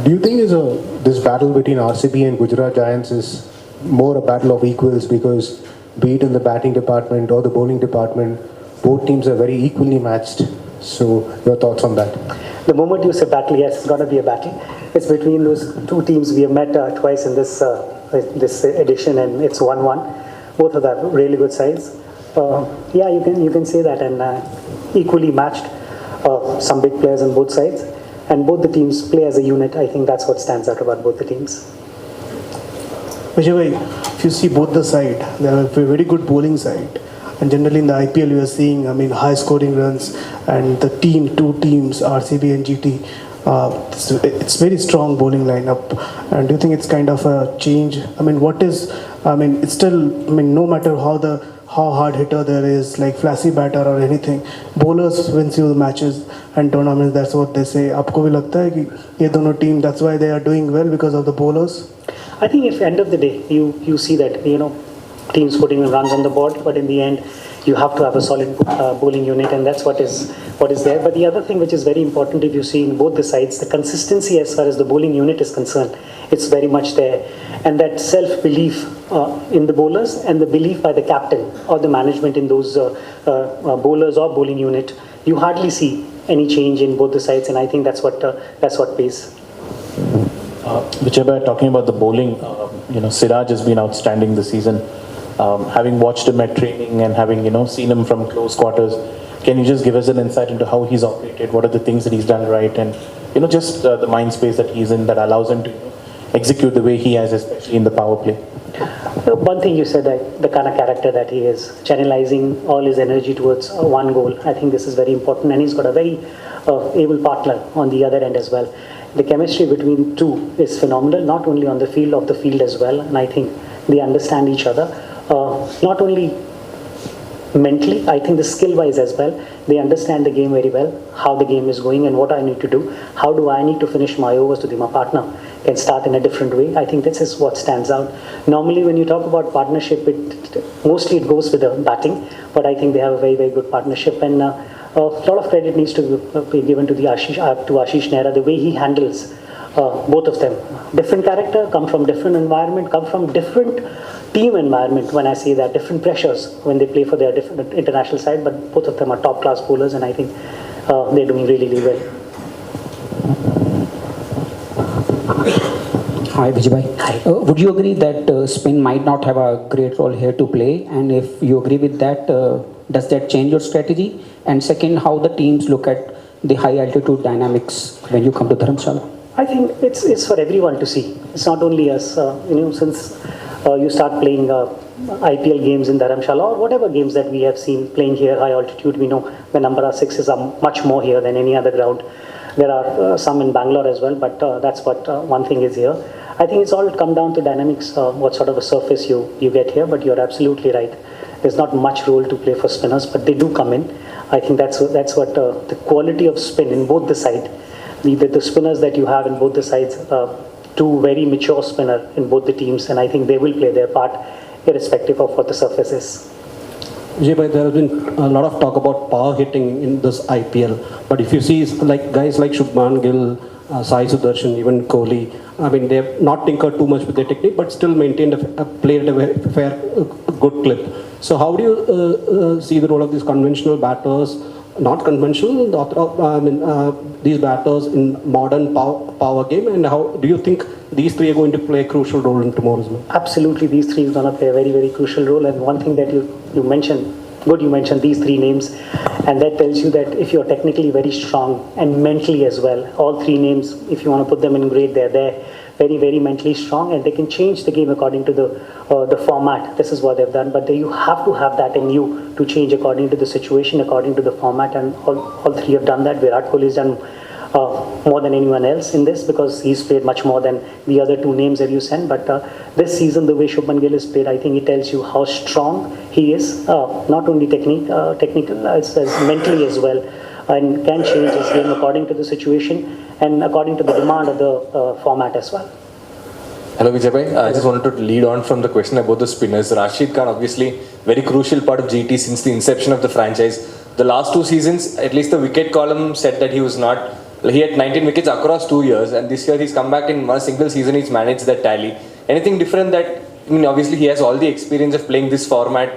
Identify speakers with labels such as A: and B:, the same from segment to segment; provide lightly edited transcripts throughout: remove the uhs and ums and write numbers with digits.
A: Do you think this battle between RCB and Gujarat Giants is more a battle of equals because, be it in the batting department or the bowling department, both teams are very equally matched? So, your thoughts on that?
B: The moment you say battle, yes, it's going to be a battle. It's between those two teams. We have met twice in this edition, and it's 1-1. Both of them really good sides. Yeah, you can say that, and equally matched. Some big players on both sides, and both the teams play as a unit. I think that's what stands out about both the teams.
C: Vijay, if you see both the side, they are a very good bowling side. And generally in the IPL, we are seeing, high scoring runs, and the two teams, RCB and GT, it's very strong bowling lineup. And do you think it's kind of a change? It's still, no matter how hard hitter there is, like flashy batter or anything, bowlers wins you the matches and tournaments. That's what they say. आपको भी लगता है कि ये दोनों team, that's why they are doing well because of the bowlers?
B: I think if end of the day you see that teams putting runs on the board, but in the end you have to have a solid bowling unit, and that's what is there. But the other thing which is very important, if you see in both the sides, the consistency as far as the bowling unit is concerned, it's very much there, and that self-belief in the bowlers and the belief by the captain or the management in those bowlers or bowling unit, you hardly see any change in both the sides, and I think that's what pays.
D: Vijay, talking about the bowling, Siraj has been outstanding this season. Having watched him at training and having seen him from close quarters, can you just give us an insight into how he's operated? What are the things that he's done right, and just the mind space that he's in that allows him to execute the way he has, especially in the power play?
B: One thing you said, that the kind of character that he is, channelizing all his energy towards one goal. I think this is very important, and he's got a very able partner on the other end as well. The chemistry between two is phenomenal, not only on the field as well, and I think they understand each other. Not only mentally, I think the skill-wise as well, they understand the game very well, how the game is going and what I need to do. How do I need to finish my overs so that my partner can start in a different way? I think this is what stands out. Normally, when you talk about partnership, mostly it goes with the batting, but I think they have a very, very good partnership, and a lot of credit needs to be given to Ashish Nehra, the way he handles both of them. Different character, come from different environment, come from different team environment. When I say that, different pressures when they play for their different international side, but both of them are top class bowlers, and I think they're doing really, really well.
E: Hi Vijay.
B: Hi.
E: Would you agree that spin might not have a great role here to play? And if you agree with that, does that change your strategy? And second, how the teams look at the high altitude dynamics when you come to Dharamshala?
B: I think it's for everyone to see. It's not only us. Since you start playing IPL games in Dharamshala or whatever games that we have seen playing here, high altitude, we know the number of sixes are much more here than any other ground. There are some in Bangalore as well, but that's what one thing is here. I think it's all come down to dynamics, what sort of a surface you get here, but you're absolutely right. There's not much role to play for spinners, but they do come in. I think that's what the quality of spin in both the side. The spinners that you have in both the sides, two very mature spinner in both the teams, and I think they will play their part irrespective of what the surface is.
F: Vijay, there has been a lot of talk about power hitting in this IPL, but if you see guys like Shubman Gill, Sai Sudarshan, even Kohli, they have not tinkered too much with their technique, but still maintained a play at a very fair, good clip. So how do you see the role of these conventional batters, not conventional, these batters in modern power game, and how do you think these three are going to play a crucial role in tomorrow's match?
B: Absolutely, these three are going to play a very, very crucial role. And one thing that you mentioned, you mentioned these three names, and that tells you that if you're technically very strong and mentally as well, all three names, if you want to put them in grade, they're there. Very, very mentally strong, and they can change the game according to the format. This is what they've done, but you have to have that in you to change according to the situation, according to the format, and all three have done that. Virat Kohli has done more than anyone else in this because he's played much more than the other two names that you sent. But this season, the way Shubman Gill has played, I think it tells you how strong he is, not only technical, as mentally as well, and can change his game according to the situation and according to the demand of the format as well.
G: Hello Vijay, I just wanted to lead on from the question about the spinners. Rashid Khan, obviously, very crucial part of GT since the inception of the franchise. The last two seasons, at least the wicket column said that he was not He had 19 wickets across 2 years, and this year he's come back in one single season. He's managed that tally. Anything different that, I mean, obviously he has all the experience of playing this format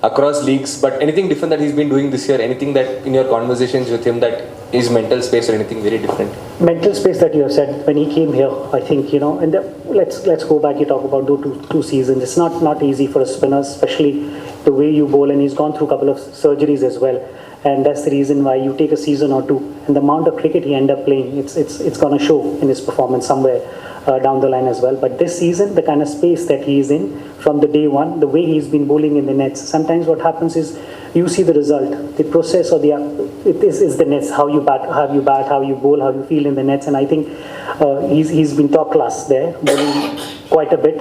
G: across leagues, but anything different that he's been doing this year? Anything that in your conversations with him that is mental space or anything very different?
B: Mental space that you have said when he came here, I think, and let's go back. You talk about two seasons. It's not easy for a spinner, especially the way you bowl, and he's gone through a couple of surgeries as well. And that's the reason why you take a season or two, and the amount of cricket he ended up playing, it's going to show in his performance somewhere down the line as well. But this season, the kind of space that he is in from the day one, the way he's been bowling in the nets, sometimes what happens is you see the result, the process, or it is the nets, how you bat, how you bowl, how you feel in the nets. And I think he's been top class there, bowling quite a bit.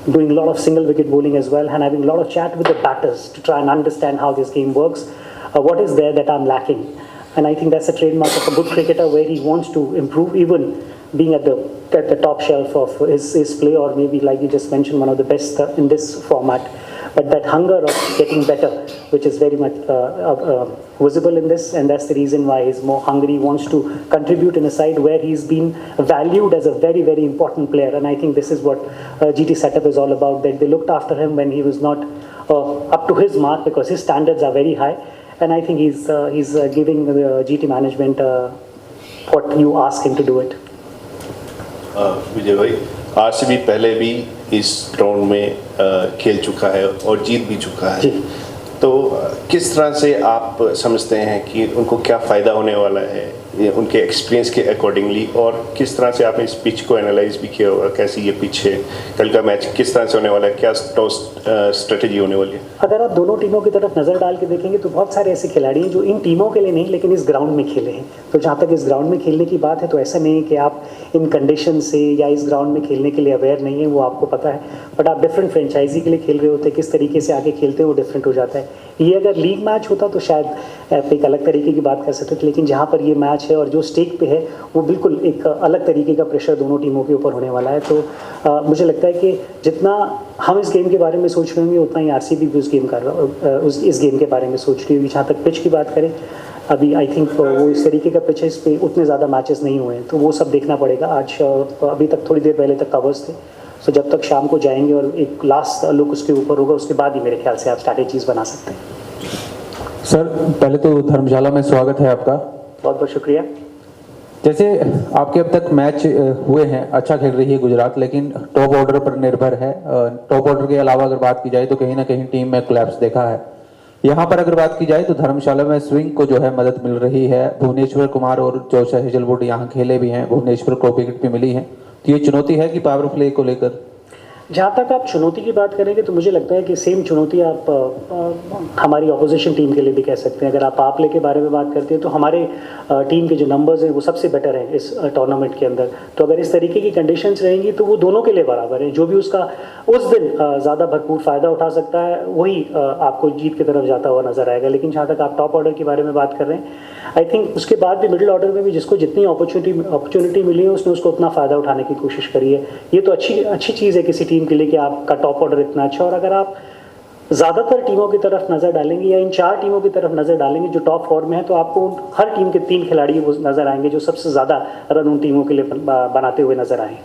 B: Doing a lot of single wicket bowling as well, and having a lot of chat with the batters to try and understand how this game works. What is there that I'm lacking? And I think that's a trademark of a good cricketer, where he wants to improve, even being at the top shelf of his play, or maybe, like you just mentioned, one of the best in this format. But that hunger of getting better, which is very much visible in this, and that's the reason why he's more hungry, wants to contribute in a side where he's been valued as a very, very important player. And I think this is what GT setup is all about, that they looked after him when he was not up to his mark, because his standards are very high. And I think he's giving the GT management what you ask him to do it.
H: विजय भाई, RCB पहले भी इस ground में खेल चुका है और जीत भी चुका है, तो किस तरह से आप समझते हैं कि उनको क्या फ़ायदा होने वाला है उनके एक्सपीरियंस के अकॉर्डिंगली, और किस तरह से आपने इस पिच को एनालाइज भी किया होगा, कैसी ये पिच है, कल का मैच किस तरह से होने वाला है, क्या स्ट्रेटजी होने वाली है?
B: अगर आप दोनों टीमों की तरफ नज़र डाल के देखेंगे तो बहुत सारे ऐसे खिलाड़ी हैं जो इन टीमों के लिए नहीं, लेकिन इस ग्राउंड में खेले हैं। तो जहाँ तक इस ग्राउंड में खेलने की बात है, तो ऐसा नहीं है कि आप इन कंडीशन से या इस ग्राउंड में खेलने के लिए अवेयर नहीं है, वो आपको पता है। बट आप डिफरेंट फ्रेंचाइजी के लिए खेल रहे होते हैं, किस तरीके से आगे खेलते हैं वो डिफरेंट हो जाता है। ये अगर लीग मैच होता तो शायद एक अलग तरीके की बात कर सकते थे, लेकिन जहाँ पर ये मैच है और जो स्टेक पे है, वो बिल्कुल एक अलग तरीके का प्रेशर दोनों टीमों के ऊपर होने वाला है। तो मुझे लगता है कि जितना हम इस गेम के बारे में सोच रहे होंगे, उतना ही आरसीबी भी इस गेम के बारे में सोच रही होगी। जहाँ तक पिच की बात करें, अभी आई थिंक वो इस तरीके का पिच है, इस पर उतने ज़्यादा मैचेस नहीं हुए हैं, तो वो सब देखना पड़ेगा। आज अभी तक थोड़ी देर पहले तक कवर्स थे, तो जब तक शाम को जाएंगे और एक लास्ट लुक उसके ऊपर होगा, उसके बाद ही मेरे ख्याल से आप स्ट्रैटेजीज बना सकते हैं।
I: सर, पहले तो धर्मशाला में स्वागत है आपका।
B: बहुत बहुत शुक्रिया।
I: जैसे आपके अब तक मैच हुए हैं, अच्छा खेल रही है गुजरात, लेकिन टॉप ऑर्डर पर निर्भर है। टॉप ऑर्डर के अलावा अगर बात की जाए तो कहीं ना कहीं टीम में कोलैप्स देखा है। यहाँ पर अगर बात की जाए तो धर्मशाला में स्विंग को जो है मदद मिल रही है। भुवनेश्वर कुमार और जोश हेजलवुड यहाँ खेले भी हैं, भुवनेश्वर को विकेट भी मिली है, तो ये चुनौती है कि पावर प्ले को लेकर?
B: जहाँ तक आप चुनौती की बात करेंगे तो मुझे लगता है कि सेम चुनौती आप हमारी ऑपोजिशन टीम के लिए भी कह सकते हैं। अगर आप पावर प्ले के बारे में बात करते हैं तो हमारे टीम के जो नंबर्स हैं वो सबसे बेटर हैं इस टूर्नामेंट के अंदर। तो अगर इस तरीके की कंडीशंस रहेंगी तो वो दोनों के लिए बराबर है। जो भी उसका उस दिन ज़्यादा भरपूर फ़ायदा उठा सकता है, वही आपको जीत की तरफ जाता हुआ नजर आएगा। लेकिन जहाँ तक आप टॉप ऑर्डर के बारे में बात कर रहे हैं, आई थिंक उसके बाद भी मिडिल ऑर्डर में भी जिसको जितनी अपॉर्चुनिटी मिली है, उसने उसको उतना फ़ायदा उठाने की कोशिश करी है। ये तो अच्छी चीज़ है किसी टीम के लिए कि आपका टॉप ऑर्डर इतना अच्छा। और अगर आप ज़्यादातर टीमों की तरफ नज़र डालेंगे या इन 4 टीमों की तरफ नज़र डालेंगे जो टॉप 4 में है, तो आपको हर टीम के 3 खिलाड़ी वो नज़र आएंगे जो सबसे ज़्यादा रन उन टीमों के लिए बनाते हुए नजर आए।